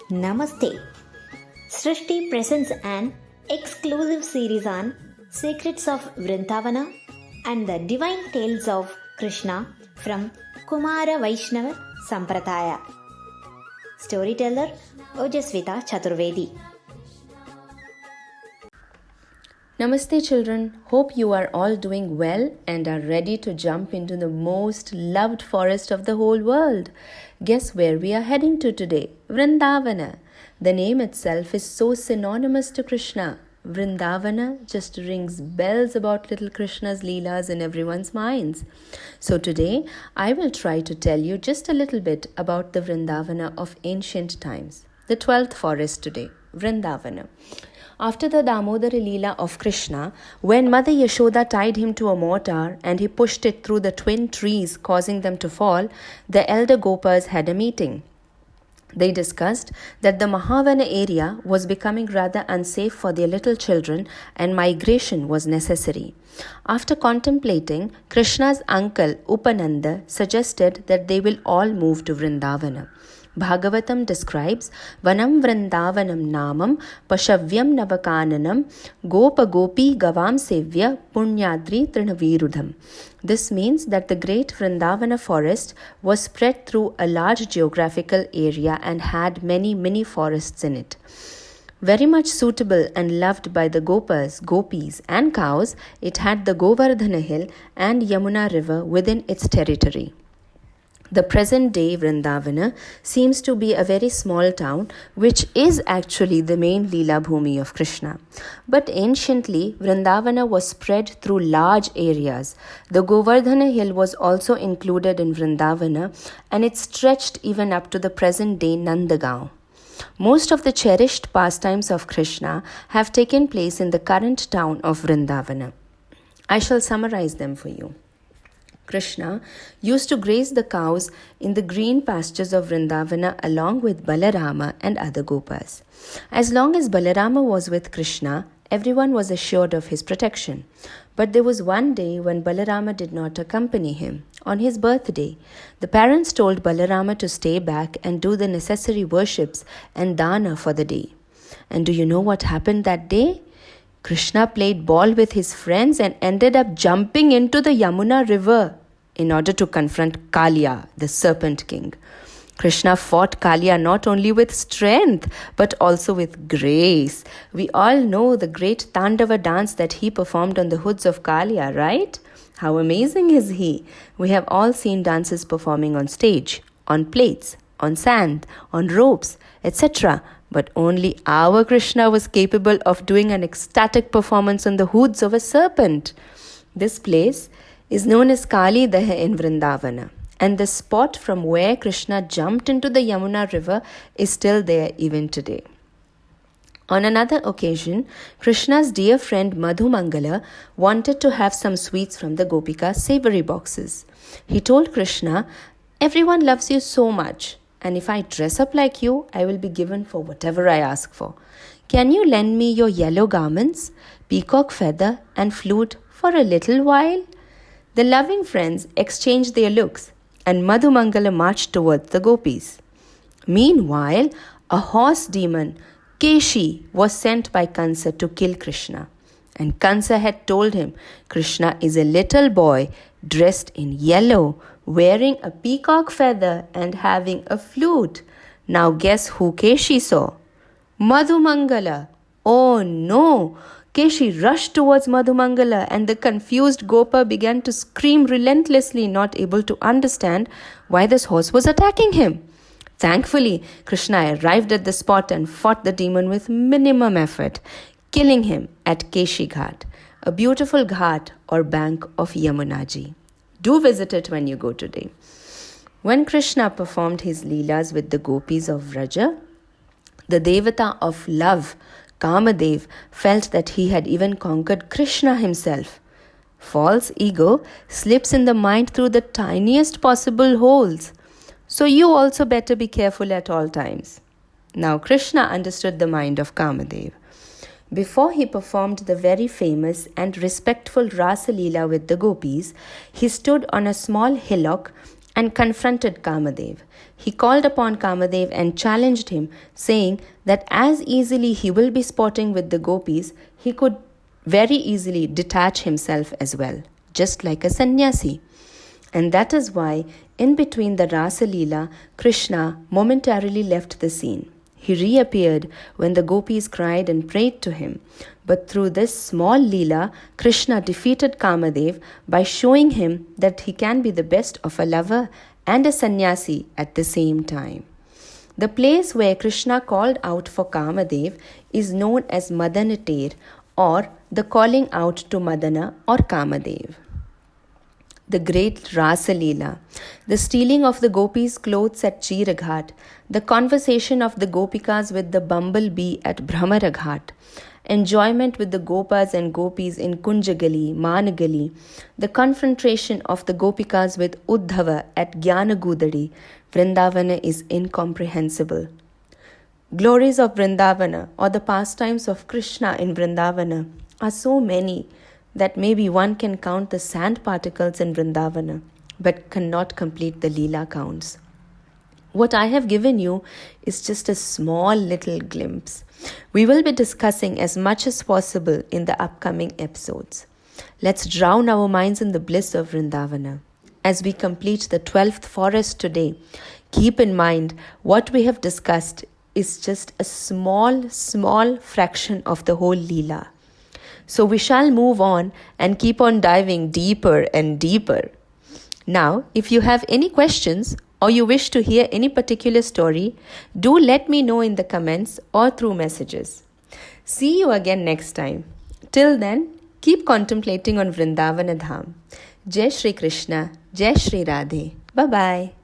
Namaste. Srishti presents an exclusive series on Secrets of Vrindavana and the divine tales of Krishna from Kumara Vaishnava Sampradaya. Storyteller Ojasvita Chaturvedi. Namaste children, hope you are all doing well and are ready to jump into the most loved forest of the whole world. Guess where we are heading to today? Vrindavana. The name itself is so synonymous to Krishna. Vrindavana just rings bells about little Krishna's leelas in everyone's minds. So today I will try to tell you just a little bit about the Vrindavana of ancient times. The 12th forest today, Vrindavana. After the Damodara Leela of Krishna, when Mother Yashoda tied him to a mortar and he pushed it through the twin trees, causing them to fall, the elder Gopas had a meeting. They discussed that the Mahavana area was becoming rather unsafe for their little children and migration was necessary. After contemplating, Krishna's uncle Upananda suggested that they will all move to Vrindavana. Bhagavatam describes Vanam Vrindavanam Namam Pashavyam Navakananam Gopa Gopi Gavam Sevya Punyadri Trinavirudham. This means that the great Vrindavana forest was spread through a large geographical area and had many mini forests in it. Very much suitable and loved by the Gopas, Gopis and cows, it had the Govardhana hill and Yamuna river within its territory. The present-day Vrindavana seems to be a very small town, which is actually the main Leela Bhumi of Krishna. But anciently, Vrindavana was spread through large areas. The Govardhana hill was also included in Vrindavana, and it stretched even up to the present-day Nandagaon. Most of the cherished pastimes of Krishna have taken place in the current town of Vrindavana. I shall summarize them for you. Krishna used to graze the cows in the green pastures of Vrindavana along with Balarama and other Gopas. As long as Balarama was with Krishna, everyone was assured of his protection. But there was one day when Balarama did not accompany him. On his birthday, the parents told Balarama to stay back and do the necessary worships and dana for the day. And do you know what happened that day? Krishna played ball with his friends and ended up jumping into the Yamuna river in order to confront Kaliya, the serpent king. Krishna fought Kaliya not only with strength but also with grace. We all know the great Tandava dance that he performed on the hoods of Kaliya, right? How amazing is he? We have all seen dances performing on stage, on plates, on sand, on ropes, etc. But only our Krishna was capable of doing an ecstatic performance on the hoods of a serpent. This place is known as Kali Daha in Vrindavana, and the spot from where Krishna jumped into the Yamuna river is still there even today. On another occasion, Krishna's dear friend Madhumangala wanted to have some sweets from the Gopika savory boxes. He told Krishna, "Everyone loves you so much. And if I dress up like you, I will be given for whatever I ask for. Can you lend me your yellow garments, peacock feather, and flute for a little while?" The loving friends exchanged their looks, and Madhumangala marched towards the gopis. Meanwhile, a horse demon, Keshi, was sent by Kansa to kill Krishna. And Kansa had told him Krishna is a little boy dressed in yellow, wearing a peacock feather and having a flute. Now guess who Keshi saw? Madhumangala. Oh no! Keshi rushed towards Madhumangala and the confused Gopa began to scream relentlessly, not able to understand why this horse was attacking him. Thankfully, Krishna arrived at the spot and fought the demon with minimum effort, killing him at Keshi Ghat, a beautiful ghat or bank of Yamunaji. Do visit it when you go today. When Krishna performed his leelas with the gopis of Vraja, the devata of love, Kamadev, felt that he had even conquered Krishna himself. False ego slips in the mind through the tiniest possible holes. So you also better be careful at all times. Now Krishna understood the mind of Kamadev. Before he performed the very famous and respectful Rasa Leela with the gopis, he stood on a small hillock and confronted Kamadev. He called upon Kamadev and challenged him, saying that as easily he will be sporting with the gopis, he could very easily detach himself as well, just like a sannyasi. And that is why, in between the Rasa Leela, Krishna momentarily left the scene. He reappeared when the gopis cried and prayed to him. But through this small Leela, Krishna defeated Kamadev by showing him that he can be the best of a lover and a sannyasi at the same time. The place where Krishna called out for Kamadev is known as Madanater, or the calling out to Madana or Kamadev. The great Rasa Leela, the stealing of the gopis' clothes at Chiraghat, the conversation of the gopikas with the bumblebee at Bhramaraghat, enjoyment with the gopas and gopis in Kunjagali, Managali, the confrontation of the gopikas with Uddhava at Gyanagudadi, Vrindavana is incomprehensible. Glories of Vrindavana, or the pastimes of Krishna in Vrindavana, are so many that maybe one can count the sand particles in Vrindavana, but cannot complete the Leela counts. What I have given you is just a small little glimpse. We will be discussing as much as possible in the upcoming episodes. Let's drown our minds in the bliss of Vrindavana. As we complete the 12th forest today, keep in mind what we have discussed is just a small fraction of the whole Leela. So we shall move on and keep on diving deeper and deeper. Now, if you have any questions or you wish to hear any particular story, do let me know in the comments or through messages. See you again next time. Till then, keep contemplating on Vrindavana Dham. Jai Shri Krishna, Jai Shri Radhe. Bye-bye.